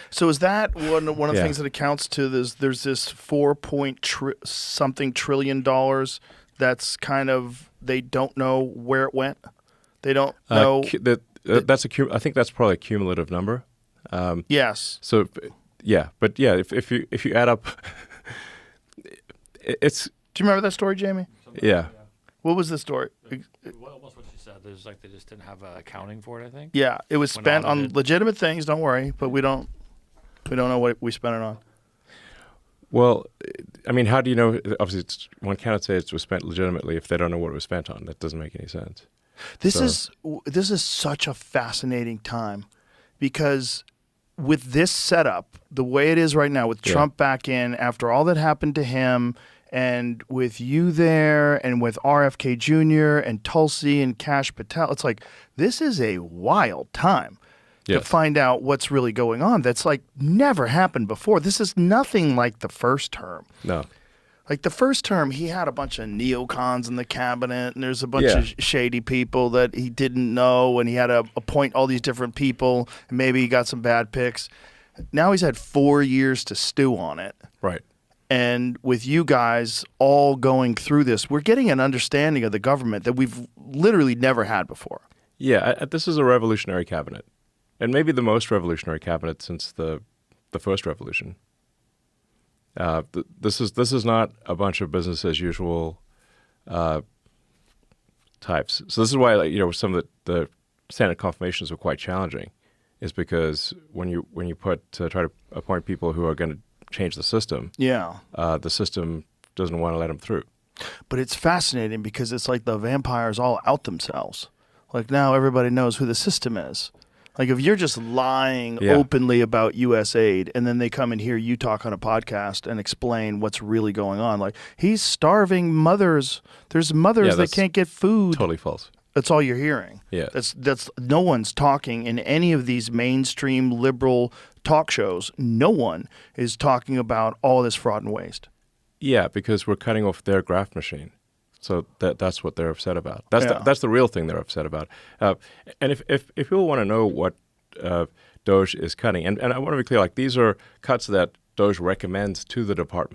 So is that one of the Yeah. things that accounts to this? There's this something trillion dollars that's kind of they don't know where it went. They don't know. I think that's probably a cumulative number. Yes. So, yeah, but yeah, if you add up, it's Do you remember that story, Jamie? yeah. What was the story? Almost what she said. There's like they just didn't have accounting for it. I think. Yeah, it was When spent on audited. legitimate things. Don't worry, but we don't know what we spent it on. Well, I mean, how do you know? Obviously, one cannot say it was spent legitimately if they don't know what it was spent on. That doesn't make any sense. This So- is such a fascinating time because with this setup, the way it is right now, with Yeah. Trump back in after all that happened to him, and with you there, and with RFK Jr. and Tulsi and Kash Patel, it's like this is a wild time to Yes. find out what's really going on. That's like never happened before. This is nothing like the first term. No. Like the first term, he had a bunch of neocons in the cabinet, and there's a bunch Yeah. of shady people that he didn't know, and he had to appoint all these different people, and maybe he got some bad picks. Now he's had 4 years to stew on it. Right. And with you guys all going through this, we're getting an understanding of the government that we've literally never had before. Yeah, this is a revolutionary cabinet, and maybe the most revolutionary cabinet since the first revolution. This is not a bunch of business as usual types. So this is why some of the Senate confirmations were quite challenging, is because when you try to appoint people who are going to change the system, the system doesn't want to let them through. But it's fascinating because it's like the vampires all out themselves. Like now everybody knows who the system is. Like if you're just lying Yeah. openly about U.S. aid and then they come and hear you talk on a podcast and explain what's really going on. Like he's starving mothers. There's mothers that that's can't get food. Totally false. That's all you're hearing. Yeah. That's no one's talking in any of these mainstream liberal talk shows. No one is talking about all this fraud and waste. Yeah, because we're cutting off their graft machine. So that's what they're upset about. That's Yeah. that's the real thing they're upset about. And if people want to know what DOGE is cutting, and I want to be clear, like these are cuts that DOGE recommends to the department.